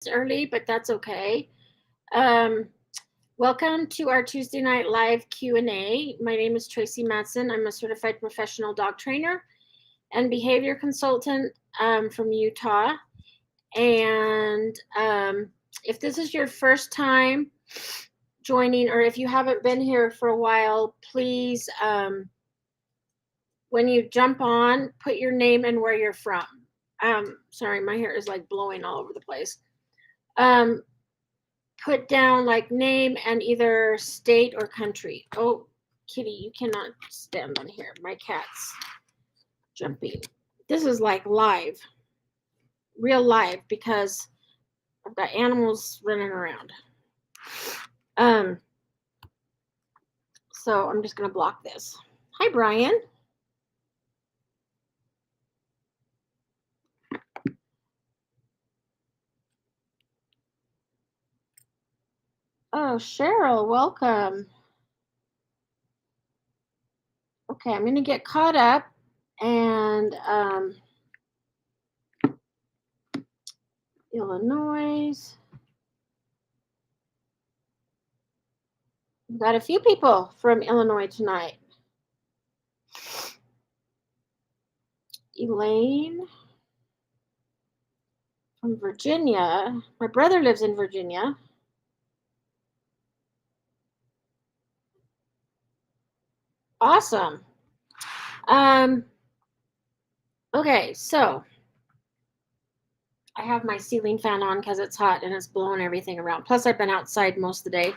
early, but that's okay. Um, Welcome to our Tuesday night live Q&A. My name is Tracy Matson. I'm a certified professional dog trainer and behavior consultant from Utah. And if this is your first time joining, or if you haven't been here for a while, please, when you jump on, put your name and where you're from. Sorry, my hair is like blowing all over the place. Put down like name and either state or country. Oh, Kitty, you cannot stand on here. My cat's jumping. This is like live, real live, because I've got animals running around. Um, so I'm just gonna block this. Hi, Brian. Oh, Cheryl, welcome. Okay, I'm gonna get caught up and Illinois. We've got a few people from Illinois tonight. Elaine from Virginia. My brother lives in Virginia. Awesome. Okay, so I have my ceiling fan on because it's hot and it's blowing everything around. Plus, I've been outside most of the day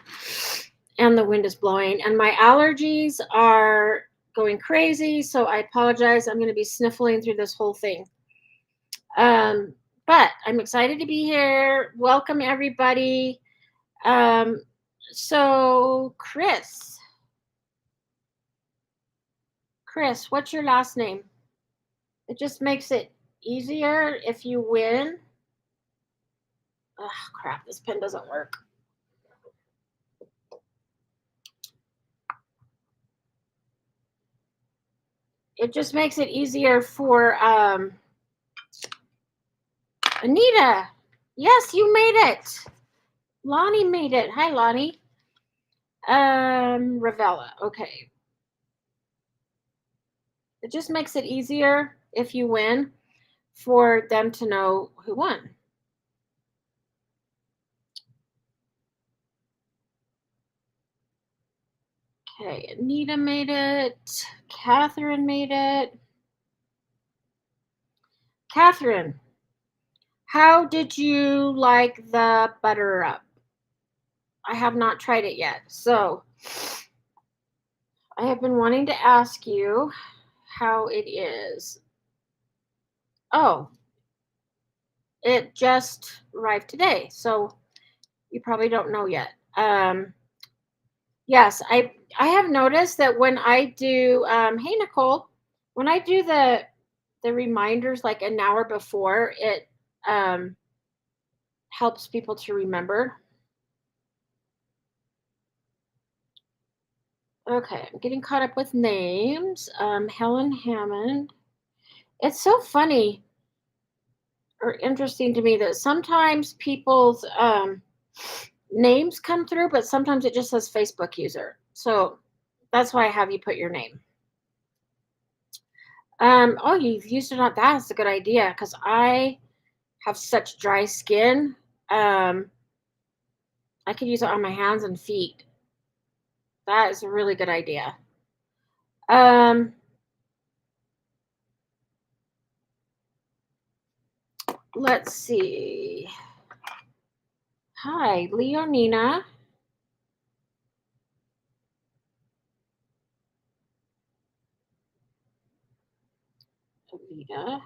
and the wind is blowing, and my allergies are going crazy. So I apologize. I'm going to be sniffling through this whole thing. But I'm excited to be here. Welcome, everybody. So Chris, what's your last name? It just makes it easier if you win. Oh, crap, this pen doesn't work. It just makes it easier for Anita. Yes, you made it. Lonnie made it. Hi, Lonnie. Ravella. Okay. It just makes it easier if you win for them to know who won. Okay, Anita made it. Catherine made it. Catherine, how did you like the butter up? I have not tried it yet. So I have been wanting to ask you how it is. Oh, it just arrived today. So you probably don't know yet. Yes, I have noticed that when I do hey Nicole, when I do the reminders like an hour before, it helps people to remember. Okay, I'm getting caught up with names. Helen Hammond. It's so funny or interesting to me that sometimes people's names come through, but sometimes it just says Facebook user. So that's why I have you put your name. Oh, you've used it on that's a good idea because I have such dry skin. I could use it on my hands and feet. That is a really good idea. Let's see. Hi, Leonina. Alita.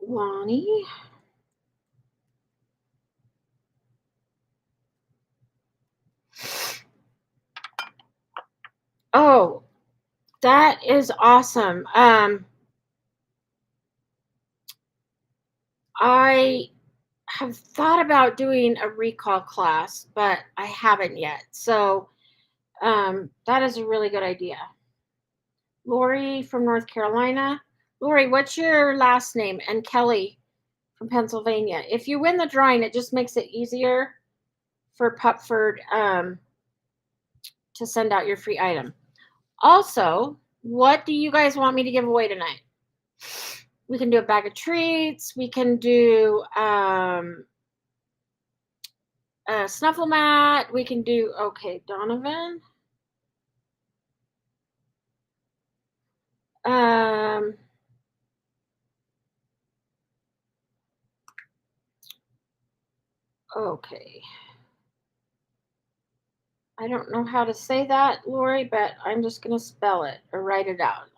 Lonnie. Oh, that is awesome. I have thought about doing a recall class, but I haven't yet. So that is a really good idea. Lori from North Carolina. Lori, what's your last name? And Kelly from Pennsylvania. If you win the drawing, it just makes it easier for Pupford to send out your free item. Also, what do you guys want me to give away tonight? We can do a bag of treats. We can do a snuffle mat. We can do, okay, Donovan. Okay. I don't know how to say that, Lori, but I'm just going to spell it or write it out.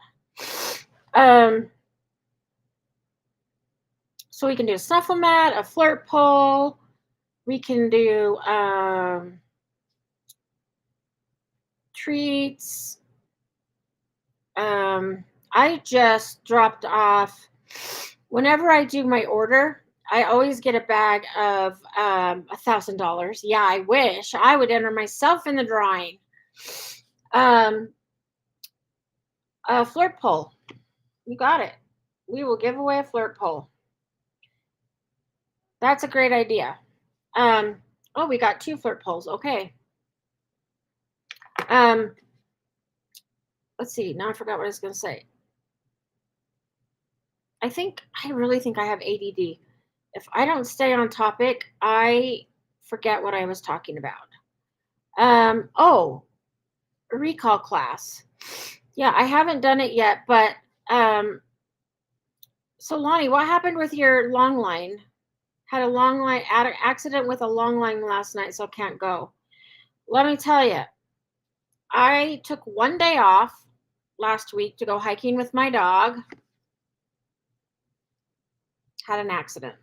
So we can do a snuffle mat, a flirt pole. We can do treats. I just dropped off, whenever I do my order, I always get a bag of $1,000. Yeah, I wish I would enter myself in the drawing. A flirt pole. You got it. We will give away a flirt pole. That's a great idea. Oh, we got 2 flirt poles. Okay. Let's see. Now I forgot what I was going to say. I really think I have ADD. If I don't stay on topic, I forget what I was talking about. Oh, a recall class. Yeah, I haven't done it yet, but so Lonnie, what happened with your long line? Had a long line accident with a long line last night, so can't go. Let me tell you, I took one day off last week to go hiking with my dog. Had an accident.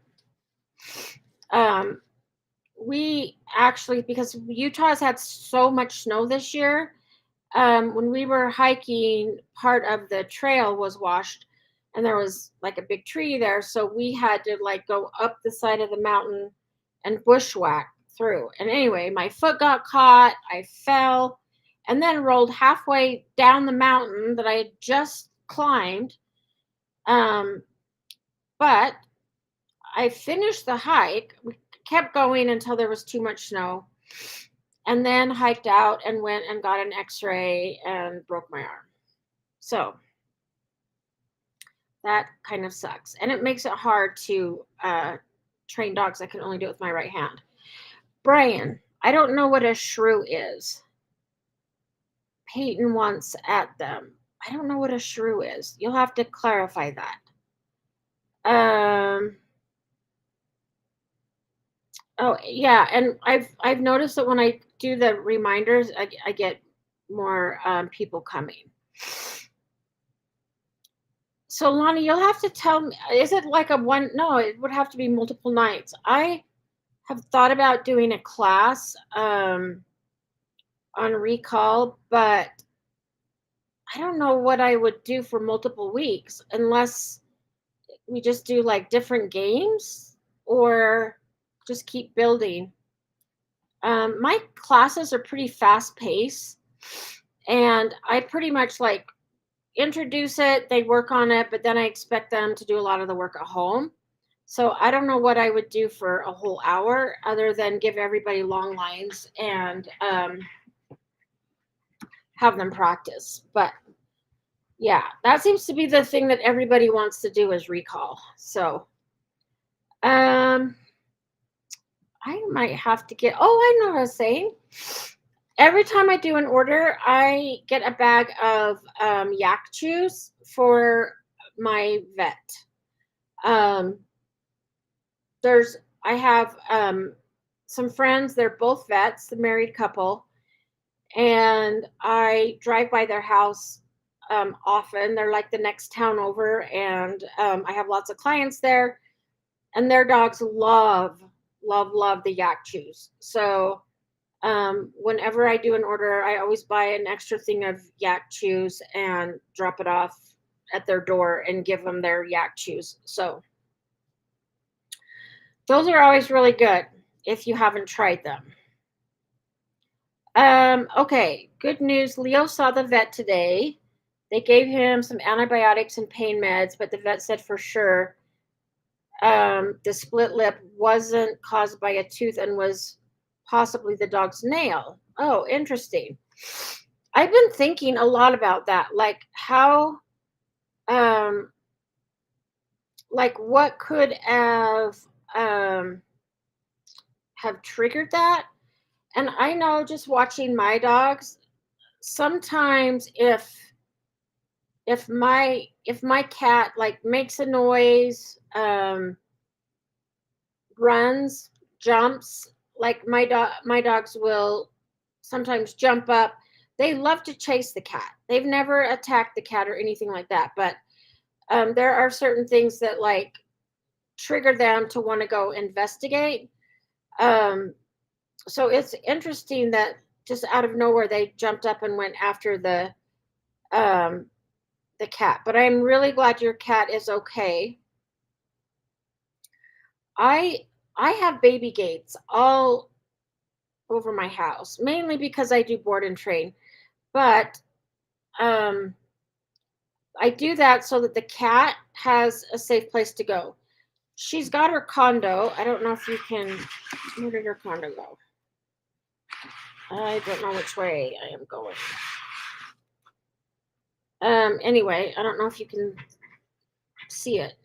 We actually, because Utah has had so much snow this year, when we were hiking, part of the trail was washed and there was like a big tree there. So we had to like go up the side of the mountain and bushwhack through. And anyway, my foot got caught. I fell and then rolled halfway down the mountain that I had just climbed. But I finished the hike. We kept going until there was too much snow. And then hiked out and went and got an x-ray and broke my arm. So that kind of sucks. And it makes it hard to train dogs. I can only do it with my right hand. Brian, I don't know what a shrew is. Peyton wants at them. I don't know what a shrew is. You'll have to clarify that. Oh yeah, and I've noticed that when I do the reminders, I get more people coming. So Lonnie, you'll have to tell me, is it like a one? No, it would have to be multiple nights. I have thought about doing a class on recall, but I don't know what I would do for multiple weeks unless we just do like different games or just keep building. My classes are pretty fast paced and I pretty much like introduce it, they work on it, but then I expect them to do a lot of the work at home. So I don't know what I would do for a whole hour other than give everybody long lines and have them practice. But yeah, that seems to be the thing that everybody wants to do is recall. So I might have to get, I know what I was saying. Every time I do an order, I get a bag of yak chews for my vet. I have some friends, they're both vets, the married couple, and I drive by their house often. They're like the next town over, and I have lots of clients there, and their dogs love the yak chews. So whenever I do an order, I always buy an extra thing of yak chews and drop it off at their door and give them their yak chews. So those are always really good if you haven't tried them. Okay, good news. Leo saw the vet today. They gave him some antibiotics and pain meds, but the vet said for sure the split lip wasn't caused by a tooth and was possibly the dog's nail. Oh, interesting. I've been thinking a lot about that, like how, um, like what could um, have triggered that. And I know just watching my dogs, sometimes if my cat like makes a noise, runs, jumps, like my dogs will sometimes jump up. They love to chase the cat. They've never attacked the cat or anything like that, but there are certain things that like trigger them to want to go investigate. Um, so it's interesting that just out of nowhere they jumped up and went after um, the cat. But I'm really glad your cat is okay. I I have baby gates all over my house, mainly because I do board and train. But um, I do that so that the cat has a safe place to go. She's got her condo. I don't know if you can. Where did her condo go? I don't know which way I am going. Anyway, I don't know if you can see it.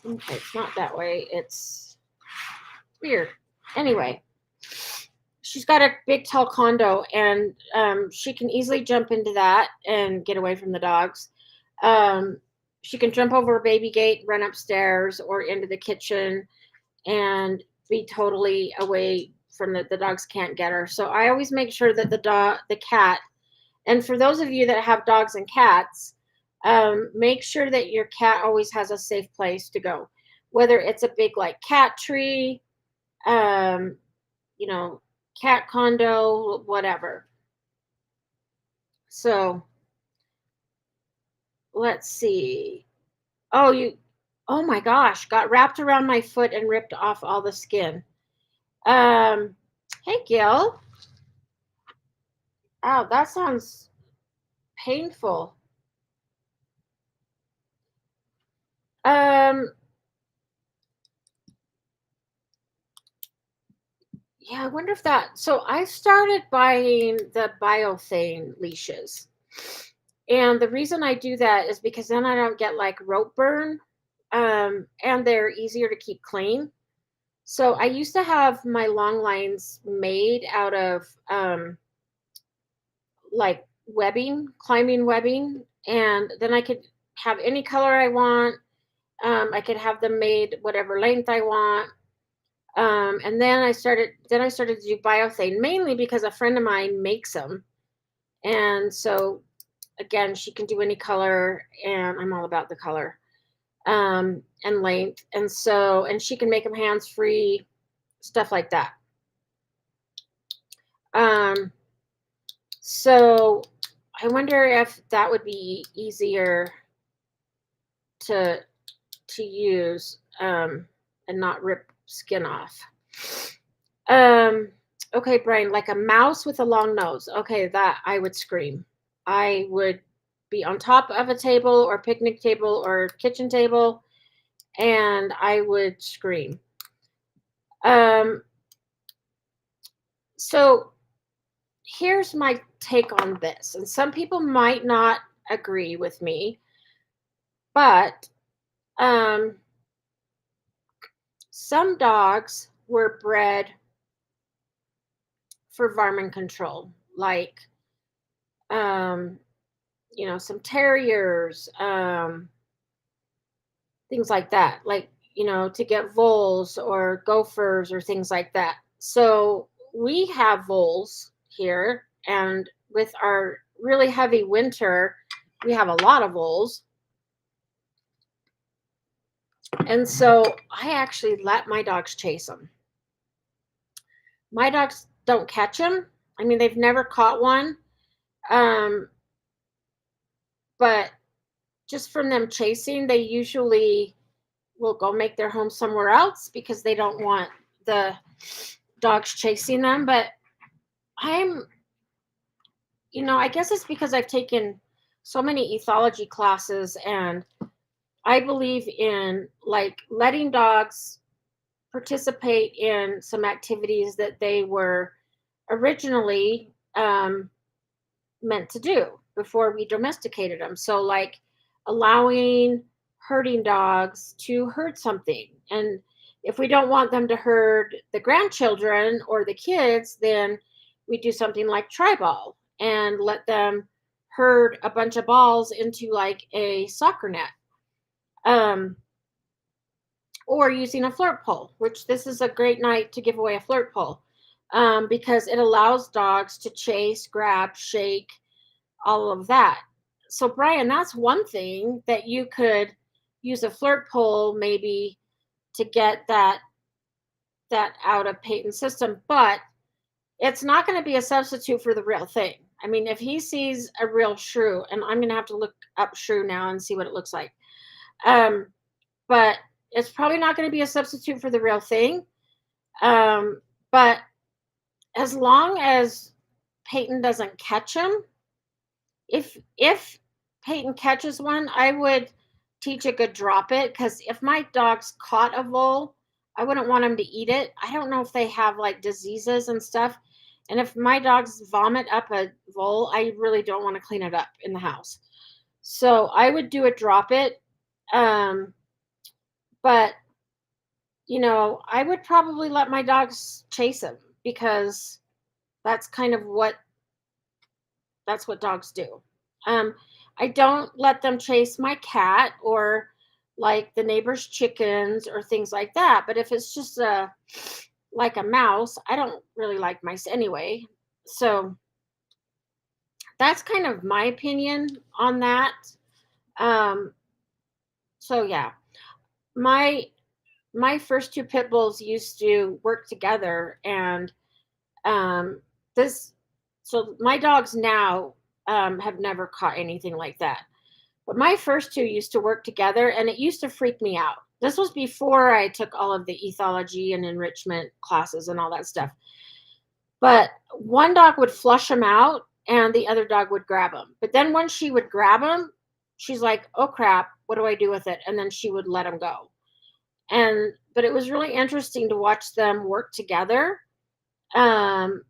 Okay, it's not that way. It's weird. Anyway, she's got a big tall condo, and she can easily jump into that and get away from the dogs. Um, she can jump over a baby gate, run upstairs or into the kitchen, and be totally away from the dogs can't get her. So I always make sure that the cat, and for those of you that have dogs and cats, make sure that your cat always has a safe place to go, whether it's a big like cat tree, um, you know, cat condo, whatever. So let's see. Oh, oh my gosh, got wrapped around my foot and ripped off all the skin. Um, hey, Gil. Oh, that sounds painful. Um, yeah, I wonder if that. So I started buying the biothane leashes. And the reason I do that is because then I don't get like rope burn. And they're easier to keep clean. So I used to have my long lines made out of like webbing, climbing webbing, and then I could have any color I want. I could have them made whatever length I want. And then I started to do biothane mainly because a friend of mine makes them. And so again, she can do any color and I'm all about the color. And length. And she can make them hands free, stuff like that. Um, so I wonder if that would be easier to use, and not rip skin off. Okay, Brian, like a mouse with a long nose. Okay, that I would scream. I would be on top of a table or picnic table or kitchen table, and I would scream. So here's my take on this, and some people might not agree with me, but some dogs were bred for varmint control, like some terriers, things like that, like to get voles or gophers or things like that. So we have voles here, and with our really heavy winter, we have a lot of voles. And so I actually let my dogs chase them. My dogs don't catch them. I mean, they've never caught one. But just from them chasing, they usually will go make their home somewhere else because they don't want the dogs chasing them. But I guess it's because I've taken so many ethology classes, and I believe in like letting dogs participate in some activities that they were originally meant to do before we domesticated them. So, like allowing herding dogs to herd something. And if we don't want them to herd the grandchildren or the kids, then we do something like tri-ball and let them herd a bunch of balls into like a soccer net. Um, or using a flirt pole, which this is a great night to give away a flirt pole because it allows dogs to chase, grab, shake, all of that. So, Brian, that's one thing that you could use a flirt pole maybe to get that out of Peyton's system, but it's not going to be a substitute for the real thing. I mean, if he sees a real shrew, and I'm going to have to look up shrew now and see what it looks like. Um, but it's probably not going to be a substitute for the real thing. But as long as Peyton doesn't catch him, if Peyton catches one, I would teach a good drop it because if my dog's caught a vole, I wouldn't want him to eat it. I don't know if they have like diseases and stuff. And if my dogs vomit up a vole, I really don't want to clean it up in the house. So I would do a drop it. Um, but I would probably let my dogs chase him because that's kind of what dogs do. Um, I don't let them chase my cat or like the neighbor's chickens or things like that. But if it's just like a mouse, I don't really like mice anyway. So that's kind of my opinion on that. Um, so yeah, my my first two pit bulls used to work together, and um, this so my dogs now have never caught anything like that. But my first two used to work together, and it used to freak me out. This was before I took all of the ethology and enrichment classes and all that stuff. But one dog would flush him out, and the other dog would grab him. But then once she would grab him, she's like, "Oh crap, what do I do with it?" And then she would let him go. But it was really interesting to watch them work together. Um,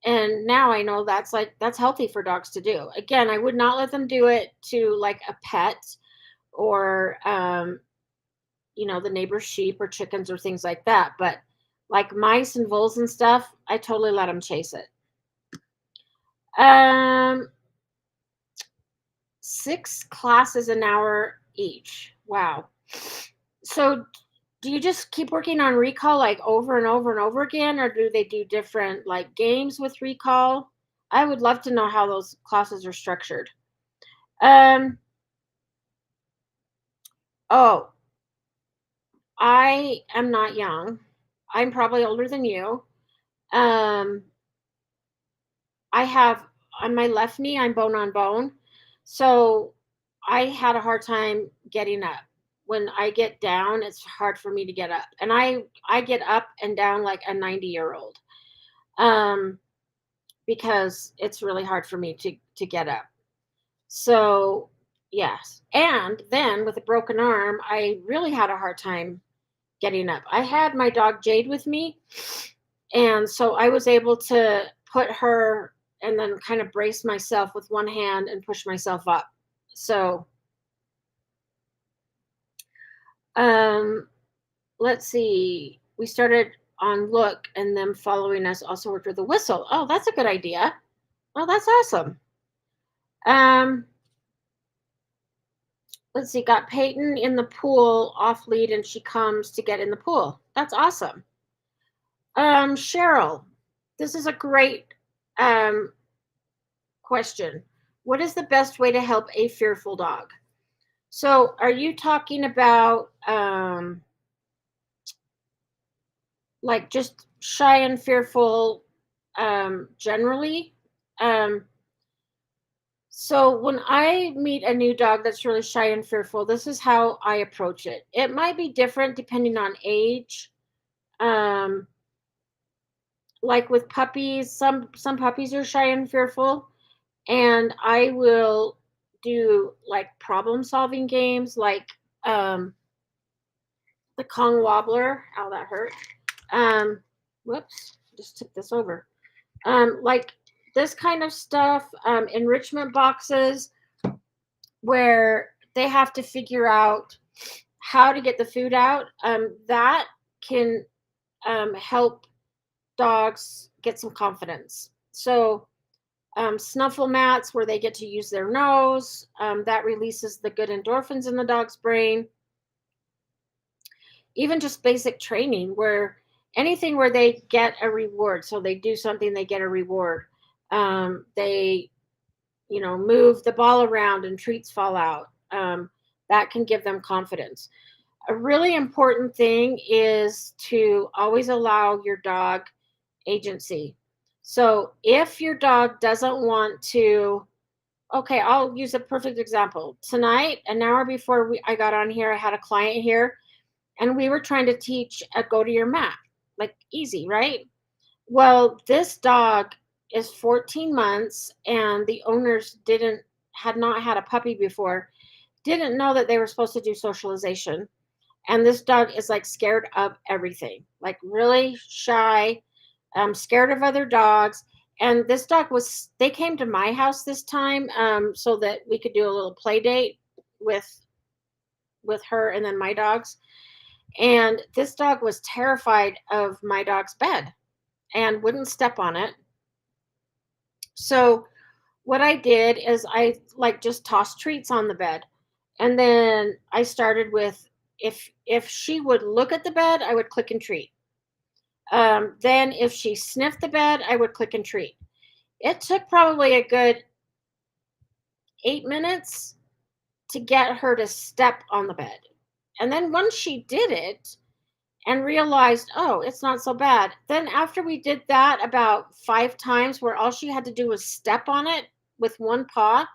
and now I know that's healthy for dogs to do. Again, I would not let them do it to like a pet or the neighbor's sheep or chickens or things like that. But like mice and voles and stuff, I totally let them chase it. Um, 6 classes an hour each. Wow. So do you just keep working on recall like over and over and over again, or do they do different like games with recall? I would love to know how those classes are structured. Um, oh, I am not young. I'm probably older than you. Um, I have on my left knee, I'm bone on bone. So I had a hard time getting up. When I get down, it's hard for me to get up. And I get up and down like a 90-year-old. Um, because it's really hard for me to get up. So, yes. And then with a broken arm, I really had a hard time getting up. I had my dog Jade with me, and so I was able to put her and then kind of brace myself with one hand and push myself up. So, um, let's see. We started on look, and them following us also worked with the whistle. Oh, that's a good idea. Oh, that's awesome. Um, let's see. Got Peyton in the pool off lead, and she comes to get in the pool. That's awesome. Cheryl, this is a great question. What is the best way to help a fearful dog? So, are you talking about like just shy and fearful generally? Um, so, when I meet a new dog that's really shy and fearful, this is how I approach it. It might be different depending on age. Um, like with puppies, some puppies are shy and fearful, and I will do like problem solving games like the Kong wobbler. Ow, that hurt. Whoops, just took this over. Like this kind of stuff, enrichment boxes where they have to figure out how to get the food out. That can help dogs get some confidence. So snuffle mats where they get to use their nose, that releases the good endorphins in the dog's brain. Even just basic training where anything where they get a reward. So they do something, they get a reward. They, move the ball around and treats fall out. That can give them confidence. A really important thing is to always allow your dog agency. So if your dog doesn't want to, okay, I'll use a perfect example. Tonight, an hour before I got on here, I had a client here and we were trying to teach a go to your mat, like easy, right? Well, this dog is 14 months and the owners had not had a puppy before, didn't know that they were supposed to do socialization. And this dog is like scared of everything, like really shy, scared of other dogs. And this dog they came to my house this time so that we could do a little play date with her and then my dogs. And this dog was terrified of my dog's bed and wouldn't step on it. So what I did is I like just tossed treats on the bed. And then I started with if she would look at the bed, I would click and treat. Then if she sniffed the bed, I would click and treat. It took probably a good 8 minutes to get her to step on the bed. And then once she did it and realized, oh, it's not so bad. Then after we did that about 5 times where all she had to do was step on it with one paw,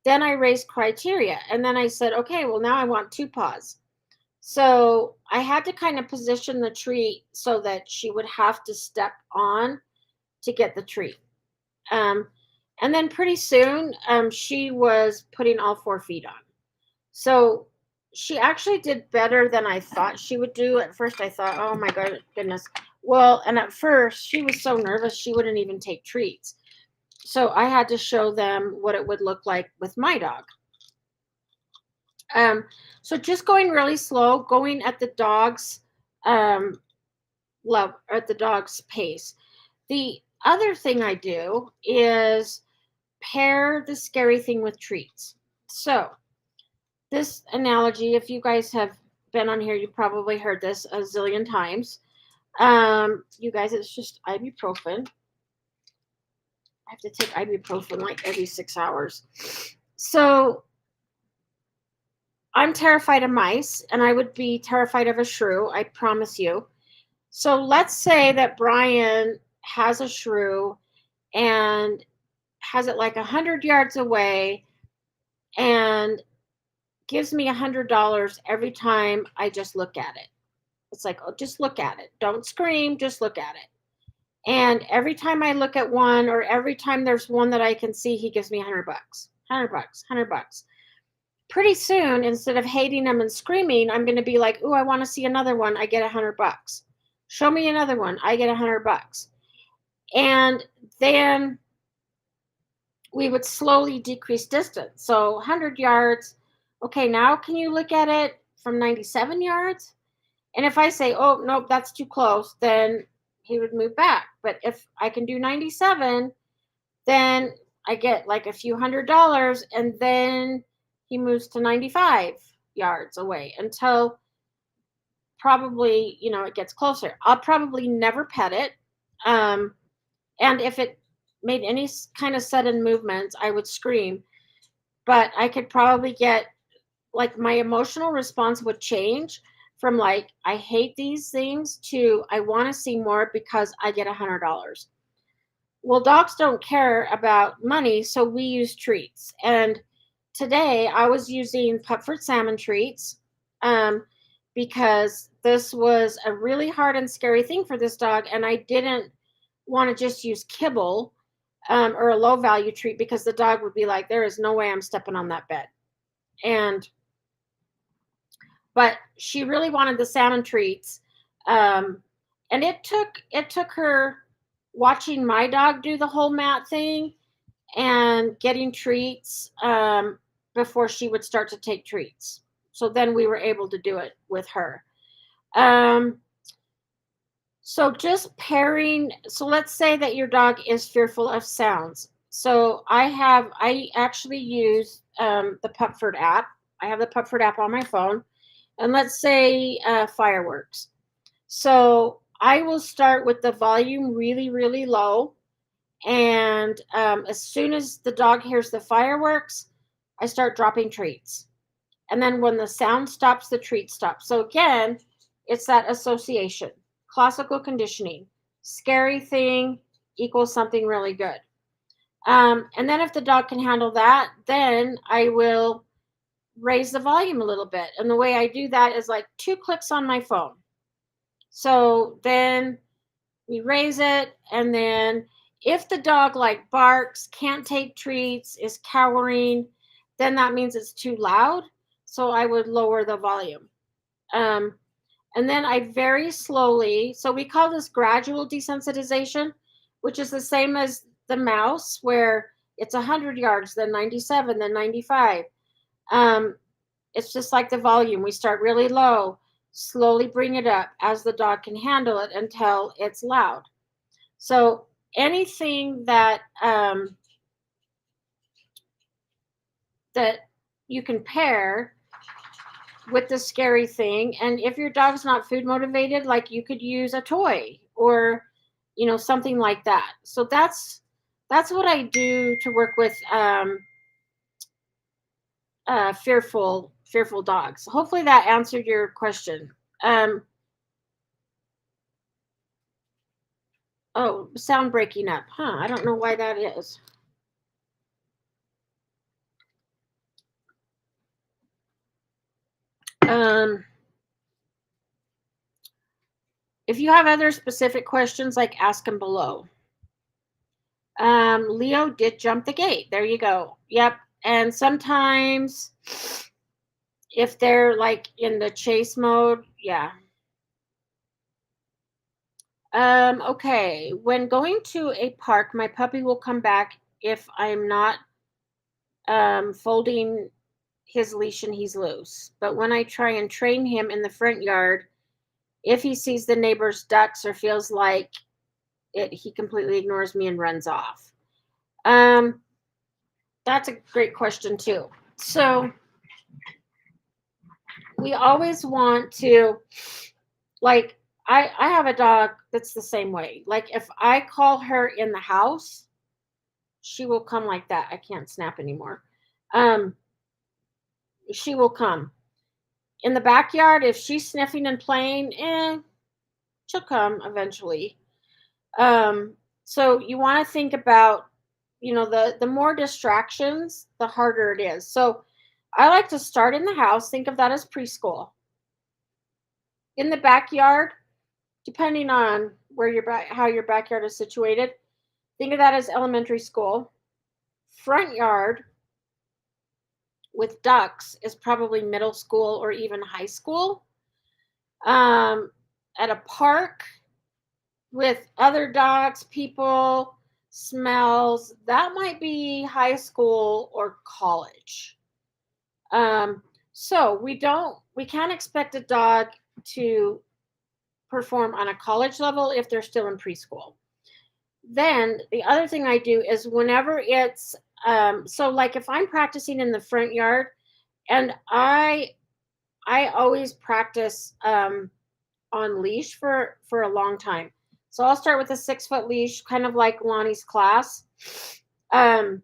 then I raised criteria. And then I said, okay, well, now I want 2 paws. So I had to kind of position the treat so that she would have to step on to get the treat. And then pretty soon she was putting all 4 feet on. So she actually did better than I thought she would do. At first I thought, oh my goodness. Well, and at first she was so nervous she wouldn't even take treats. So I had to show them what it would look like with my dog. So just going really slow, going at the dog's at the dog's pace. The other thing I do is pair the scary thing with treats. So this analogy, if you guys have been on here, you probably heard this a zillion times. You guys, it's just ibuprofen. I have to take ibuprofen like every 6 hours. So I'm terrified of mice, and I would be terrified of a shrew, I promise you. So let's say that Brian has a shrew and has it like 100 yards away and gives me $100 every time I just look at it. It's like, oh, just look at it. Don't scream, just look at it. And every time I look at one, or every time there's one that I can see, he gives me $100. $100. Pretty soon, instead of hating them and screaming, I'm going to be like, oh, I want to see another one. I get $100. Show me another one. I get $100. And then we would slowly decrease distance. So 100 yards. Okay, now can you look at it from 97 yards? And if I say, oh, nope, that's too close, then he would move back. But if I can do 97, then I get like a few $100, and then he moves to 95 yards away until probably, it gets closer. I'll probably never pet it. And if it made any kind of sudden movements, I would scream. But I could probably get, like, my emotional response would change from like, I hate these things to I want to see more because I get $100. Well, dogs don't care about money, so we use treats. And today I was using Pupford salmon treats because this was a really hard and scary thing for this dog, and I didn't want to just use kibble or a low value treat because the dog would be like, there is no way I'm stepping on that bed. And but she really wanted the salmon treats. Um, and it took her watching my dog do the whole mat thing and getting treats before she would start to take treats. So then we were able to do it with her. Um, so just pairing. So let's say that your dog is fearful of sounds. So I actually use the Pupford app. I have the Pupford app on my phone, and let's say fireworks. So I will start with the volume really, really low. And as soon as the dog hears the fireworks, I start dropping treats. And then when the sound stops, the treat stops. So again, it's that association, classical conditioning. Scary thing equals something really good. And then if the dog can handle that, then I will raise the volume a little bit. And the way I do that is like 2 clicks on my phone. So then we raise it, and then if the dog like barks, can't take treats, is cowering, then that means it's too loud. So I would lower the volume. Um, and then I very slowly, so we call this gradual desensitization, which is the same as the mouse, where it's 100 yards, then 97, then 95. Um, it's just like the volume. We start really low, slowly bring it up as the dog can handle it until it's loud. So anything that you can pair with the scary thing, and if your dog's not food motivated, like you could use a toy or something like that. So that's what I do to work with fearful dogs. Hopefully that answered your question. Um, oh, sound breaking up, huh? I don't know why that is. Um, if you have other specific questions, like ask them below. Leo did jump the gate. There you go. Yep. And sometimes if they're like in the chase mode, yeah. Okay. When going to a park, my puppy will come back if I'm not folding his leash and he's loose. But when I try and train him in the front yard, if he sees the neighbor's ducks or feels like it, he completely ignores me and runs off. That's a great question too. So we always want to, like, I have a dog that's the same way. Like if I call her in the house, she will come like that. I can't snap anymore. Um, she will come. In the backyard, if she's sniffing and playing, she'll come eventually. So you want to think about, the more distractions, the harder it is. So I like to start in the house. Think of that as preschool. In the backyard, depending on where how your backyard is situated, think of that as elementary school. Front yard with ducks is probably middle school or even high school. At a park with other dogs, people, smells, that might be high school or college. So we can't expect a dog to perform on a college level if they're still in preschool. Then the other thing I do is whenever it's so like if I'm practicing in the front yard, and I always practice on leash for a long time. So I'll start with a 6-foot leash, kind of like Lonnie's class. I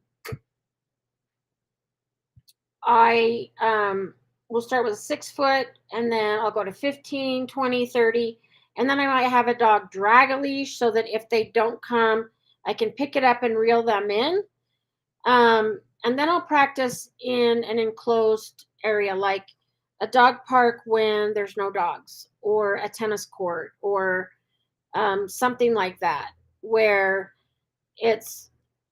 will start with a 6-foot, and then I'll go to 15, 20, 30. And then I might have a dog drag a leash so that if they don't come, I can pick it up and reel them in. And then I'll practice in an enclosed area like a dog park when there's no dogs, or a tennis court, or something like that, where it's,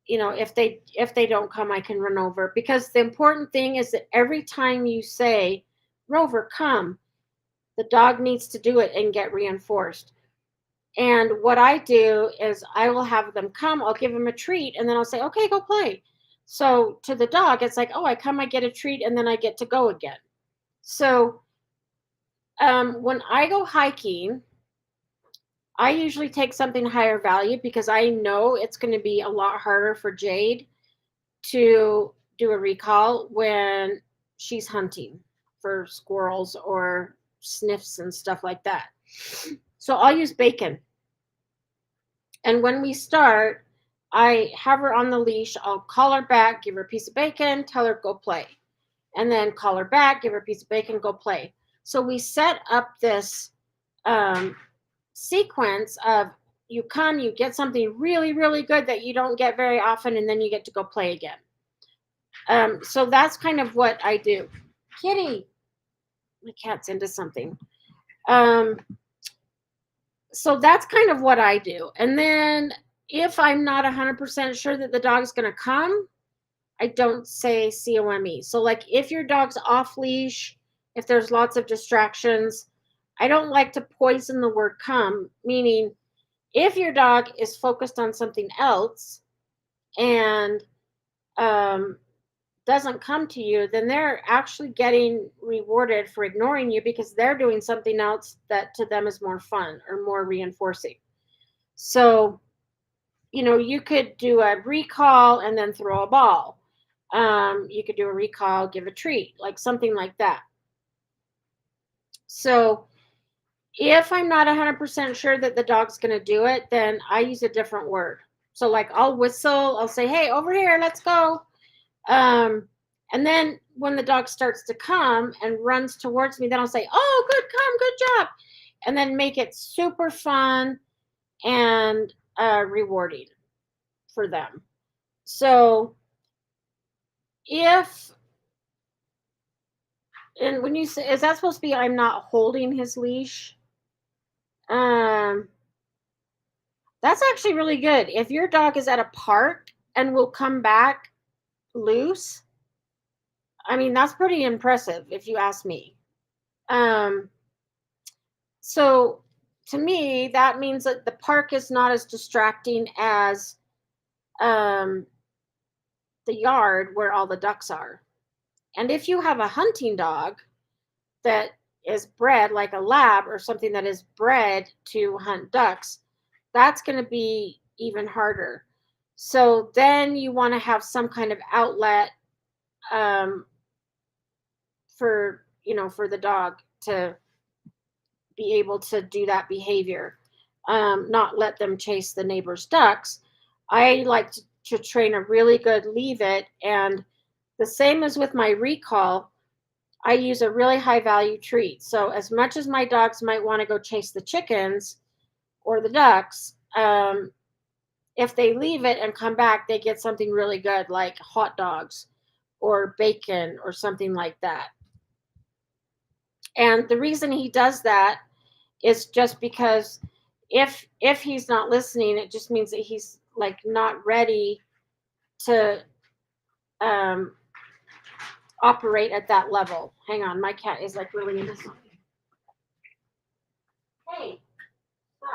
if they don't come, I can run over. Because the important thing is that every time you say, Rover, come, The dog needs to do it and get reinforced. And what I do is I will have them come, I'll give them a treat, and then I'll say, okay, go play. So to the dog, it's like, oh, I come, I get a treat, and then I get to go again. So when I go hiking, I usually take something higher value because I know it's going to be a lot harder for Jade to do a recall when she's hunting for squirrels or sniffs and stuff like that. So I'll use bacon. And when we start, I have her on the leash. I'll call her back, give her a piece of bacon, tell her go play. And then call her back, give her a piece of bacon, go play. So we set up this sequence of you come, you get something really, really good that you don't get very often, and then you get to go play again. So that's kind of what I do. Kitty, my cat's into something. So that's kind of what I do. And then if I'm not 100% sure that the dog's going to come, I don't say COME. So like if your dog's off leash, if there's lots of distractions, I don't like to poison the word come, meaning if your dog is focused on something else and doesn't come to you, then they're actually getting rewarded for ignoring you because they're doing something else that to them is more fun or more reinforcing. So, you could do a recall and then throw a ball. You could do a recall, give a treat, like something like that. So if I'm not 100% sure that the dog's going to do it, then I use a different word. So like I'll whistle, I'll say, hey, over here, let's go. And then when the dog starts to come and runs towards me, then I'll say, oh, good, come, good job. And then make it super fun and rewarding for them. So and when you say, is that supposed to be I'm not holding his leash? That's actually really good. If your dog is at a park and will come back loose, I mean, that's pretty impressive if you ask me. So to me, that means that the park is not as distracting as the yard where all the ducks are. And if you have a hunting dog that is bred like a lab or something that is bred to hunt ducks, that's going to be even harder. So then you want to have some kind of outlet for the dog to be able to do that behavior, not let them chase the neighbor's ducks. I like to train a really good leave it, and the same as with my recall, I use a really high value treat. So as much as my dogs might want to go chase the chickens or the ducks, if they leave it and come back, they get something really good like hot dogs or bacon or something like that. And the reason he does that is just because if he's not listening, it just means that he's like not ready to operate at that level. Hang on, my cat is like really into something. Hey, stop.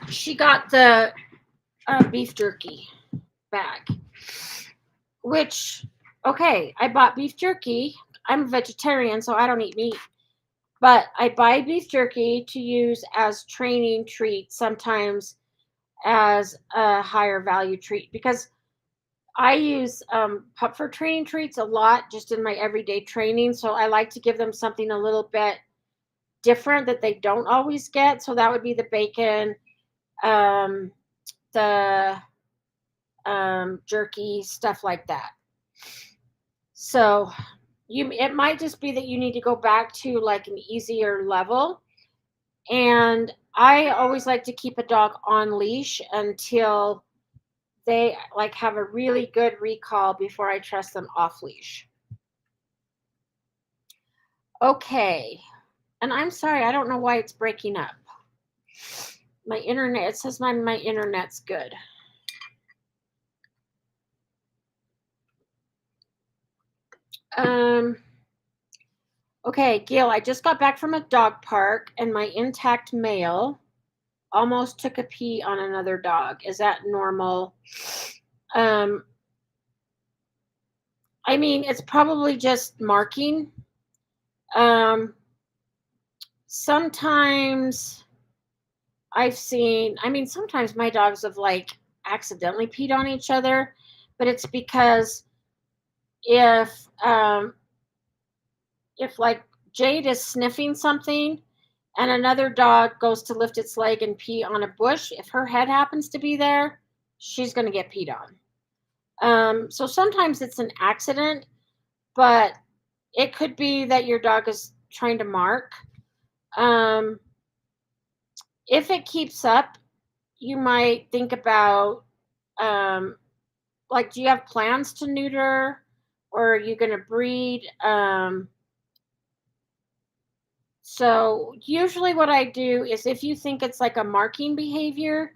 She got the beef jerky bag, which, okay, I bought beef jerky. I'm a vegetarian, so I don't eat meat. But I buy beef jerky to use as training treat, sometimes as a higher value treat, because I use Pupford training treats a lot just in my everyday training. So I like to give them something a little bit different that they don't always get. So that would be the bacon, the jerky, stuff like that. So it might just be that you need to go back to like an easier level. And I always like to keep a dog on leash until they like have a really good recall before I trust them off leash. Okay. And I'm sorry, I don't know why it's breaking up. My internet, it says my internet's good. Um, okay, Gail, I just got back from a dog park and my intact male almost took a pee on another dog. Is that normal? Um, I mean, it's probably just marking. Um, sometimes sometimes my dogs have like accidentally peed on each other, but it's because if um if like Jade is sniffing something and another dog goes to lift its leg and pee on a bush, if her head happens to be there, she's going to get peed on. So sometimes it's an accident, but it could be that your dog is trying to mark. Um, if it keeps up, you might think about um, like, do you have plans to neuter or are you going to breed? So usually what I do is if you think it's like a marking behavior,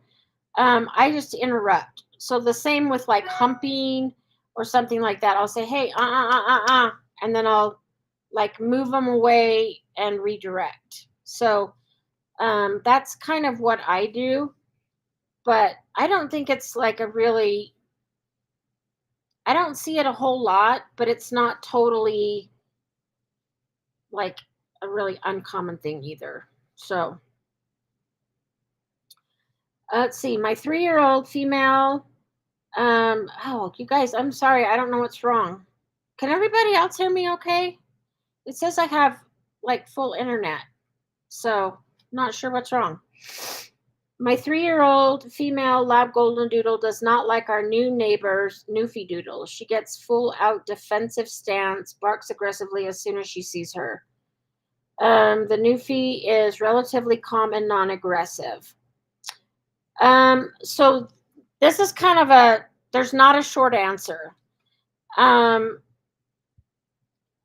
I just interrupt. So the same with like humping or something like that. I'll say, hey, and then I'll like move them away and redirect. So that's kind of what I do. But I don't think it's like I don't see it a whole lot, but it's not totally like a really uncommon thing either. So let's see, my 3-year-old female. Oh, you guys, I'm sorry, I don't know what's wrong. Can everybody else hear me okay? It says I have like full internet, so not sure what's wrong. My 3-year-old female lab golden doodle does not like our new neighbor's Newfie doodle. She gets full out defensive stance, barks aggressively as soon as she sees her. The Newfie is relatively calm and non-aggressive. So this is kind of there's not a short answer. Um,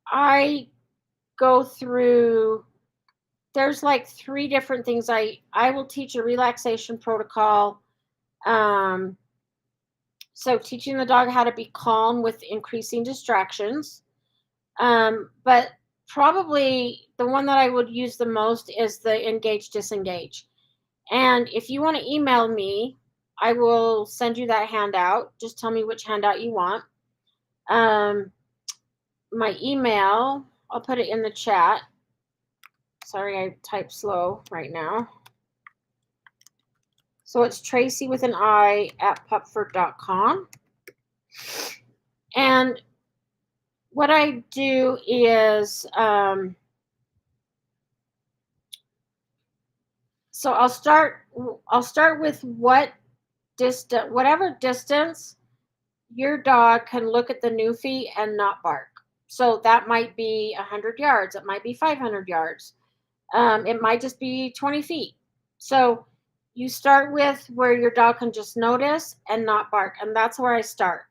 I go through, there's like 3 different things. I will teach a relaxation protocol. Um, so teaching the dog how to be calm with increasing distractions. But probably the one that I would use the most is the engage disengage. And if you want to email me, I will send you that handout. Just tell me which handout you want. My email, I'll put it in the chat. Sorry, I type slow right now. So it's Tracy with an I at pupford.com. And what I do is, so I'll start with whatever distance your dog can look at the Newfie and not bark. So that might be 100 yards. It might be 500 yards. It might just be 20 feet. So you start with where your dog can just notice and not bark. And that's where I start.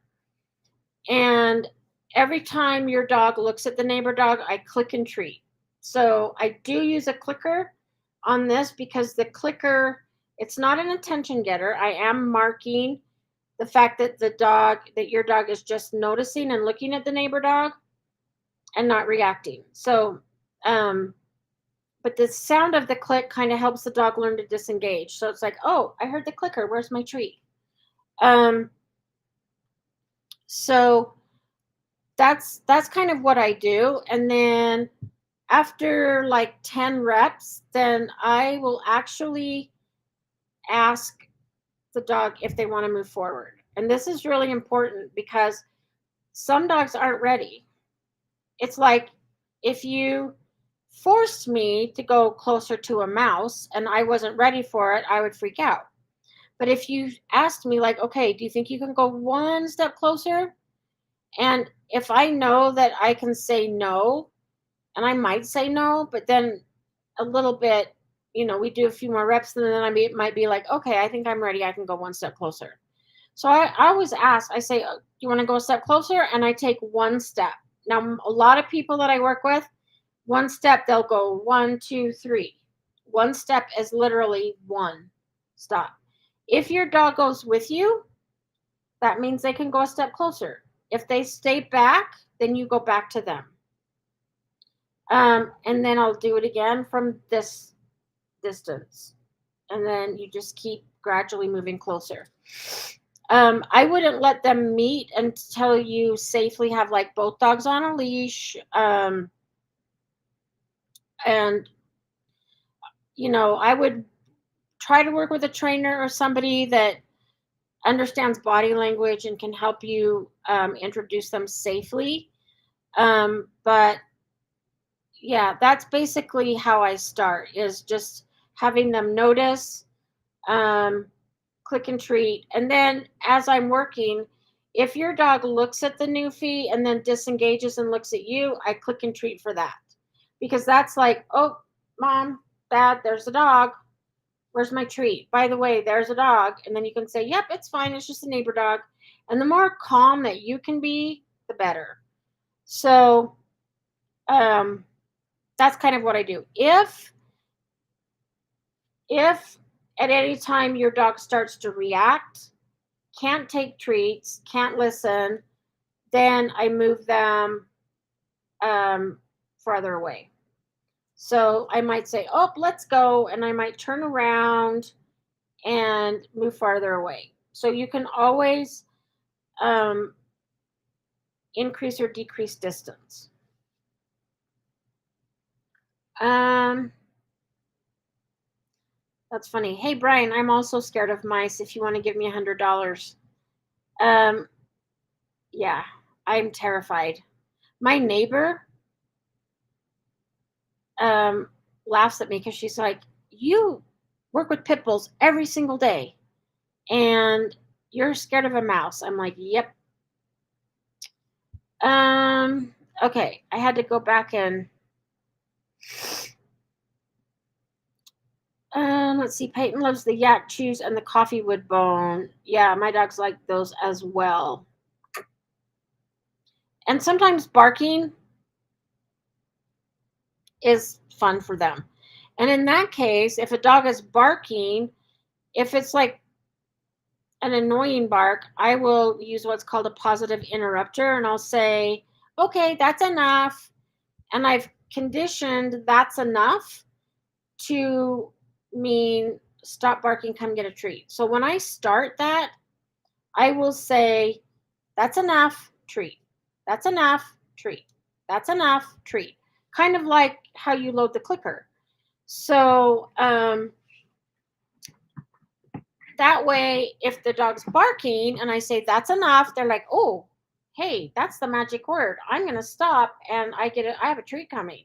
And every time your dog looks at the neighbor dog, I click and treat. So I do use a clicker on this because the clicker, it's not an attention getter. I am marking the fact that your dog is just noticing and looking at the neighbor dog and not reacting. So, but the sound of the click kind of helps the dog learn to disengage. So it's like, oh, I heard the clicker. Where's my treat? So that's kind of what I do. And then after like 10 reps, then I will actually ask the dog if they want to move forward. And this is really important because some dogs aren't ready. It's like if you forced me to go closer to a mouse and I wasn't ready for it, I would freak out. But if you asked me, like, okay, do you think you can go one step closer? And if I know that I can say no, and I might say no, but then a little bit, we do a few more reps, and then might be like, okay, I think I'm ready. I can go one step closer. So I always ask, I say, do you want to go a step closer? And I take one step. Now, a lot of people that I work with, One step, they'll go 1, 2, 3. One step is literally one stop. If your dog goes with you, that means they can go a step closer. If they stay back, then you go back to them. And then I'll do it again from this distance. And then you just keep gradually moving closer. I wouldn't let them meet until you safely have like both dogs on a leash. And I would try to work with a trainer or somebody that understands body language and can help you introduce them safely. But yeah, that's basically how I start, is just having them notice, um, click and treat. And then as I'm working, if your dog looks at the new fee and then disengages and looks at you, I click and treat for that. Because that's like, oh, mom, dad, there's a dog. Where's my treat? By the way, there's a dog. And then you can say, yep, it's fine. It's just a neighbor dog. And the more calm that you can be, the better. So that's kind of what I do. If at any time your dog starts to react, can't take treats, can't listen, then I move them farther away. So I might say, oh, let's go. And I might turn around and move farther away. So you can always um, increase or decrease distance. Um, that's funny. Hey, Brian, I'm also scared of mice. If you want to give me $100. Yeah, I'm terrified. My neighbor um, laughs at me because she's like, you work with pit bulls every single day and you're scared of a mouse. I'm like, yep. Okay, I had to go back and let's see. Peyton loves the yak chews and the coffee wood bone. Yeah, my dogs like those as well. And sometimes barking is fun for them. And in that case, if a dog is barking, if it's like an annoying bark, I will use what's called a positive interrupter and I'll say, okay, that's enough. And I've conditioned that's enough to mean stop barking, come get a treat. So when I start that, I will say, that's enough, treat. That's enough, treat. That's enough, treat. Kind of like how you load the clicker. So that way, if the dog's barking and I say that's enough, they're like, oh, hey, that's the magic word. I'm gonna stop and I have a treat coming.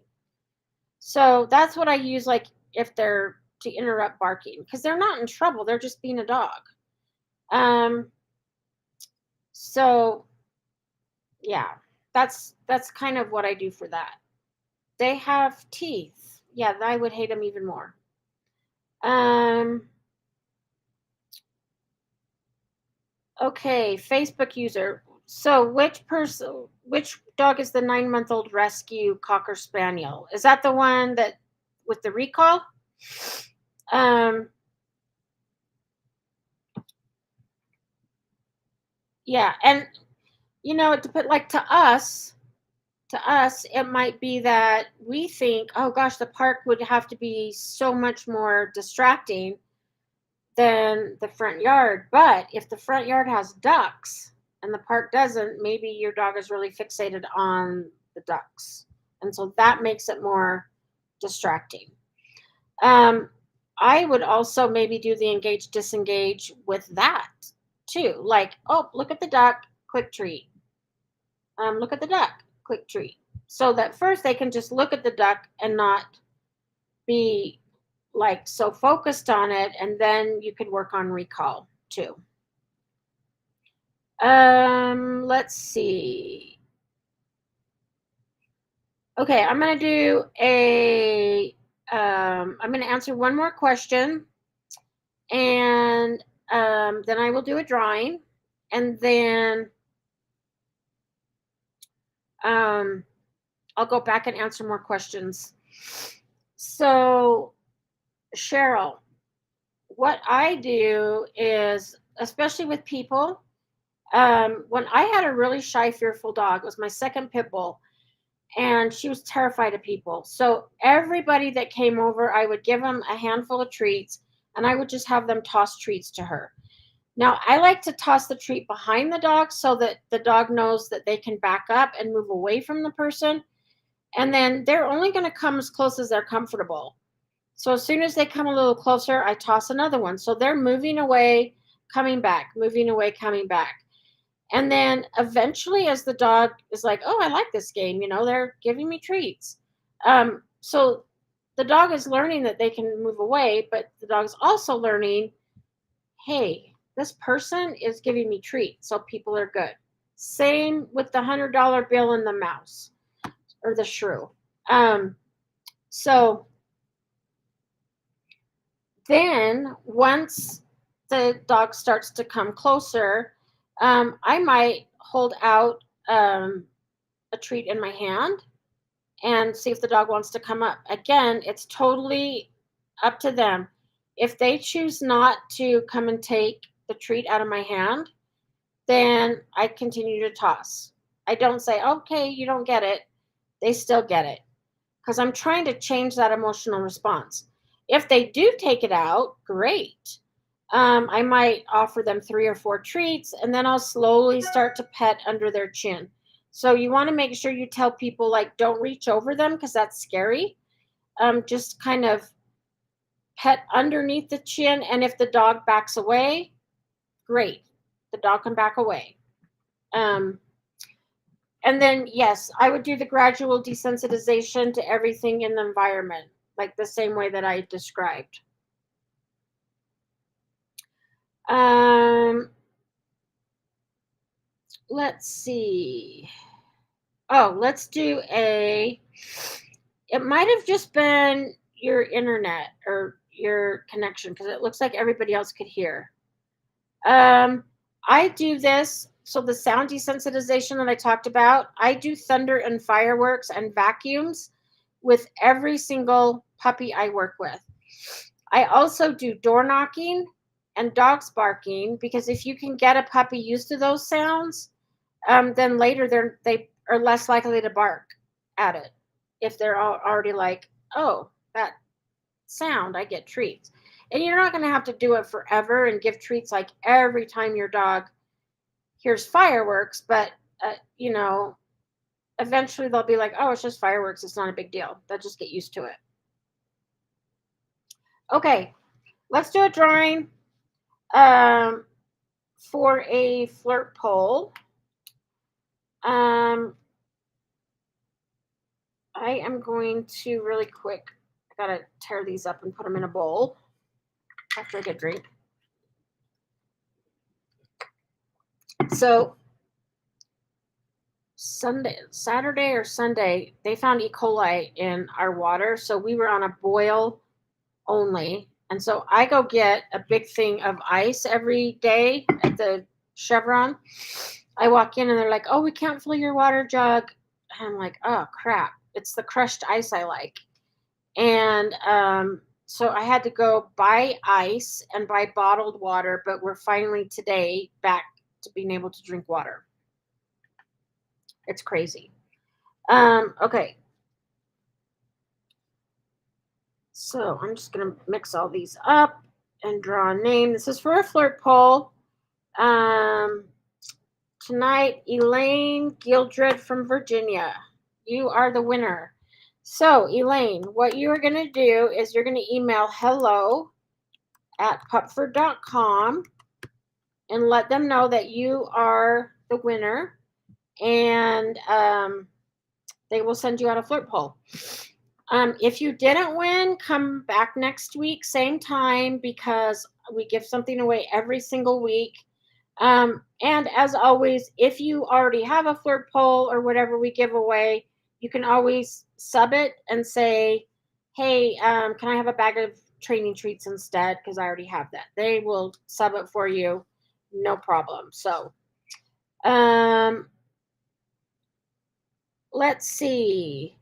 So that's what I use, like if they're to interrupt barking, because they're not in trouble, they're just being a dog. So yeah, that's kind of what I do for that. They have teeth. Yeah, I would hate them even more. Okay, Facebook user. So which dog is the 9-month-old rescue Cocker Spaniel? Is that the one that with the recall? Yeah, and to put like to us, it might be that we think, oh gosh, the park would have to be so much more distracting than the front yard. But if the front yard has ducks and the park doesn't, maybe your dog is really fixated on the ducks. And so that makes it more distracting. I would also maybe do the engage disengage with that too. Like, oh, look at the duck, quick treat. Look at the duck, quick treat. So that first they can just look at the duck and not be like so focused on it, and then you could work on recall too. Let's see. Okay, I'm gonna do I'm gonna answer one more question, and then I will do a drawing, and then I'll go back and answer more questions. So, Cheryl, what I do is, especially with people, when I had a really shy, fearful dog, it was my second pit bull, and she was terrified of people. So everybody that came over, I would give them a handful of treats, and I would just have them toss treats to her. Now, I like to toss the treat behind the dog so that the dog knows that they can back up and move away from the person. And then they're only going to come as close as they're comfortable. So as soon as they come a little closer, I toss another one. So they're moving away, coming back, moving away, coming back. And then eventually, as the dog is like, oh, I like this game, they're giving me treats. So the dog is learning that they can move away, but the dog's also learning, hey, this person is giving me treats, so people are good. Same with the $100 bill and the mouse or the shrew. So then once the dog starts to come closer, I might hold out a treat in my hand and see if the dog wants to come up. Again, it's totally up to them. If they choose not to come and take the treat out of my hand, then I continue to toss. I don't say, okay, you don't get it. They still get it because I'm trying to change that emotional response. If they do take it out, great. I might offer them 3 or 4 treats, and then I'll slowly start to pet under their chin. So you want to make sure you tell people, like, don't reach over them because that's scary. Just kind of pet underneath the chin, and if the dog backs away, great. The dog can back away. And then, yes, I would do the gradual desensitization to everything in the environment, like the same way that I described. Let's see. Oh, let's do it might have just been your internet or your connection because it looks like everybody else could hear. I do this. So the sound desensitization that I talked about, I do thunder and fireworks and vacuums with every single puppy I work with. I also do door knocking and dogs barking because if you can get a puppy used to those sounds, then later they are less likely to bark at it if they're already like, oh, that sound, I get treats. And you're not going to have to do it forever and give treats like every time your dog hears fireworks, but eventually they'll be like, oh, it's just fireworks, it's not a big deal. They'll just get used to it. Okay, let's do a drawing for a flirt pole. I am going to really quick, I gotta tear these up and put them in a bowl after I get a drink. So Saturday or Sunday, they found E. coli in our water, so we were on a boil only. And so I go get a big thing of ice every day at the Chevron. I walk in and they're like, oh, we can't fill your water jug. And I'm like, oh, crap. It's the crushed ice I like. And so I had to go buy ice and buy bottled water, but we're finally today back to being able to drink water. It's crazy. Okay. So I'm just going to mix all these up and draw a name. This is for a flirt pole. Tonight, Elaine Gildred from Virginia. You are the winner. So, Elaine, what you are going to do is you're going to email hello@pupford.com and let them know that you are the winner, and they will send you out a flirt pole. If you didn't win, come back next week, same time, because we give something away every single week. And as always, if you already have a flirt pole or whatever we give away, you can always sub it and say, hey, can I have a bag of training treats instead? Because I already have that. They will sub it for you. No problem. So, let's see.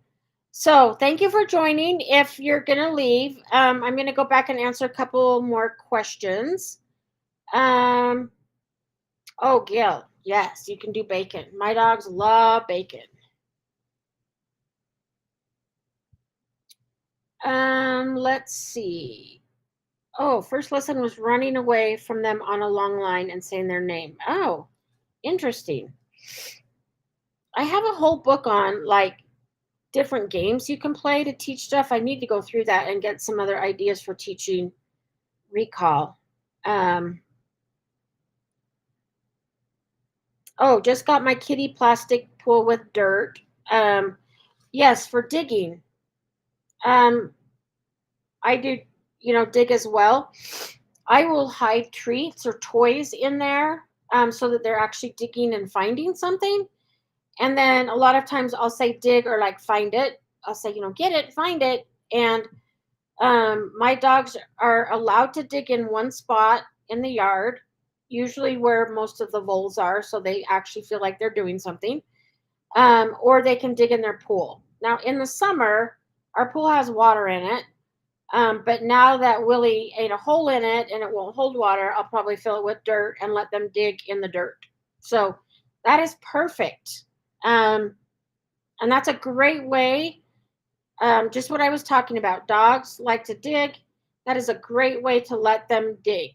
So thank you for joining. If you're gonna leave, I'm gonna go back and answer a couple more questions. Um, oh, Gil, yes, you can do bacon. My dogs love bacon. Let's see. Oh, first lesson was running away from them on a long line and saying their name. Oh, interesting. I have a whole book on like different games you can play to teach stuff. I need to go through that and get some other ideas for teaching recall. Um, oh, just got my kitty plastic pool with dirt. Yes, for digging. Um, I do, dig as well. I will hide treats or toys in there so that they're actually digging and finding something. And then a lot of times I'll say dig or like find it. I'll say, get it, find it. And my dogs are allowed to dig in one spot in the yard, usually where most of the voles are, so they actually feel like they're doing something. Or they can dig in their pool. Now, in the summer, our pool has water in it. But now that Willie ate a hole in it and it won't hold water, I'll probably fill it with dirt and let them dig in the dirt. So that is perfect. Um, and that's a great way. Just what I was talking about. Dogs like to dig. That is a great way to let them dig.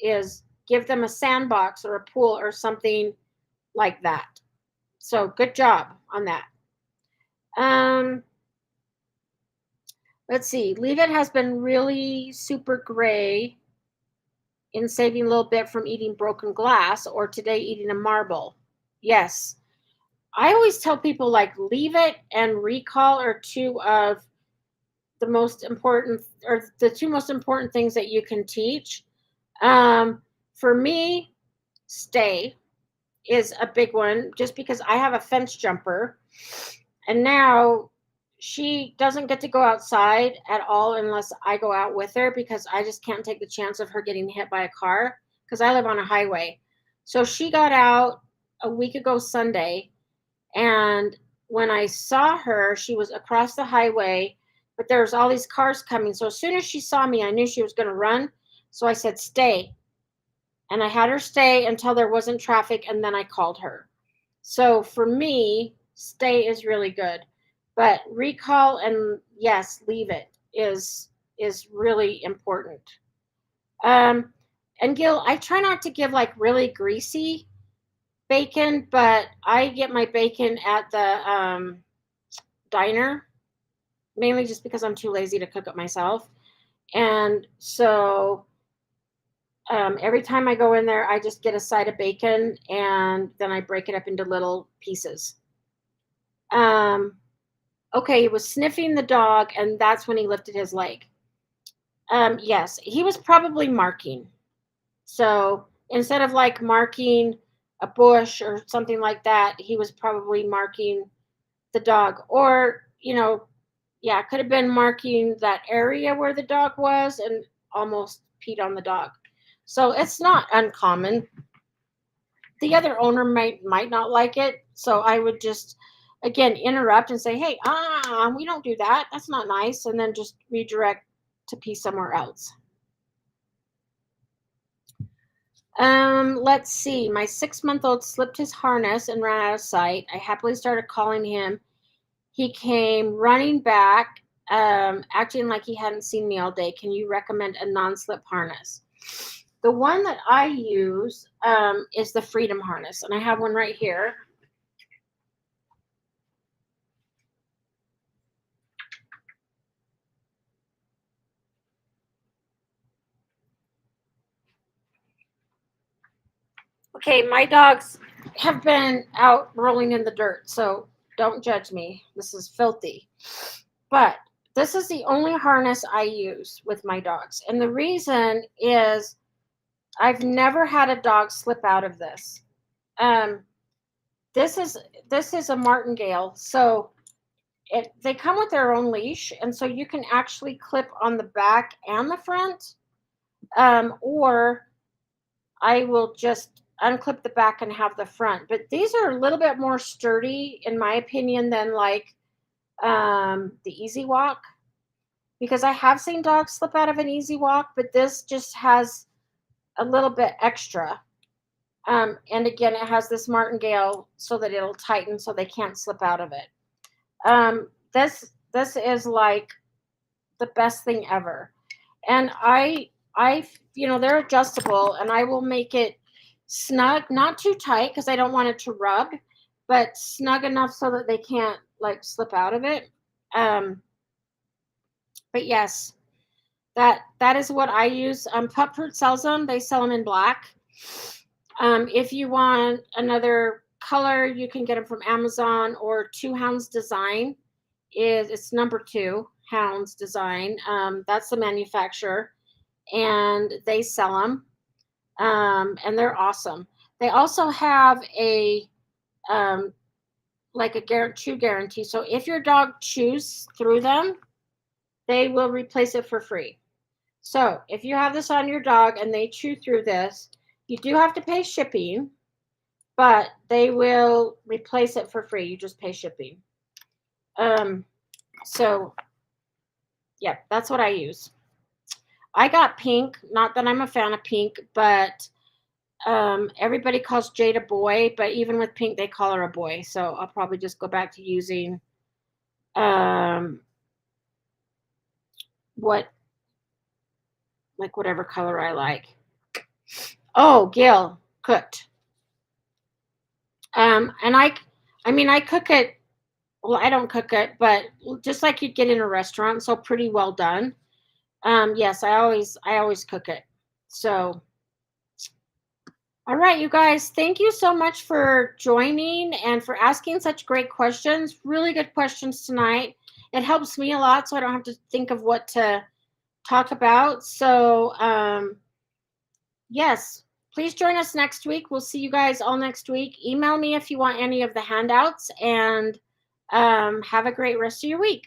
Is give them a sandbox or a pool or something like that. So good job on that. Um, let's see. Leave It has been really super gray in saving a little bit from eating broken glass or today eating a marble. Yes. I always tell people like Leave It and recall are two of the most important or the two most important things that you can teach. For me, stay is a big one just because I have a fence jumper and now she doesn't get to go outside at all unless I go out with her because I just can't take the chance of her getting hit by a car because I live on a highway. So she got out a week ago Sunday, and when I saw her, she was across the highway, but there was all these cars coming. So as soon as she saw me, I knew she was going to run. So I said, stay. And I had her stay until there wasn't traffic, and then I called her. So for me, stay is really good. But recall and yes, leave it is really important. Um, and Gil, I try not to give like really greasy bacon, but I get my bacon at the diner mainly just because I'm too lazy to cook it myself. And so every time I go in there, I just get a side of bacon and then I break it up into little pieces. Um, okay, he was sniffing the dog, and that's when he lifted his leg. Yes, he was probably marking. So instead of like marking a bush or something like that, he was probably marking the dog. Or, yeah, could have been marking that area where the dog was and almost peed on the dog. So it's not uncommon. The other owner might not like it, so I would just again interrupt and say, "Hey, we don't do that. That's not nice," and then just redirect to pee somewhere else. Let's see. My 6-month-old slipped his harness and ran out of sight. I happily started calling him. He came running back, acting like he hadn't seen me all day. Can you recommend a non-slip harness? The one that I use is the Freedom harness, and I have one right here. Okay, my dogs have been out rolling in the dirt, so don't judge me. This is filthy. But this is the only harness I use with my dogs. And the reason is I've never had a dog slip out of this. Um, this is a martingale, so they come with their own leash, and so you can actually clip on the back and the front, or I will just unclip the back and have the front. But these are a little bit more sturdy, in my opinion, than like the Easy Walk, because I have seen dogs slip out of an Easy Walk, but this just has a little bit extra. And again, it has this martingale so that it'll tighten so they can't slip out of it. This is like the best thing ever. And I they're adjustable, and I will make it snug, not too tight because I don't want it to rub, but snug enough so that they can't like slip out of it. But yes, that is what I use. Pupford sells them. They sell them in black. If you want another color, you can get them from Amazon, or Two Hounds Design it's number 2 Hounds Design. That's the manufacturer, and they sell them, and they're awesome. They also have a like a chew guarantee. So if your dog chews through them, they will replace it for free. So if you have this on your dog and they chew through this, you do have to pay shipping, but they will replace it for free. You just pay shipping. So yeah, that's what I use. I got pink, not that I'm a fan of pink, but everybody calls Jade a boy, but even with pink, they call her a boy. So I'll probably just go back to using whatever color I like. Oh, Gil cooked. And I cook it. Well, I don't cook it, but just like you'd get in a restaurant, so pretty well done. Yes, I always cook it. So, all right, you guys, thank you so much for joining and for asking such great questions. Really good questions tonight. It helps me a lot, so I don't have to think of what to talk about. So, yes, please join us next week. We'll see you guys all next week. Email me if you want any of the handouts, and have a great rest of your week.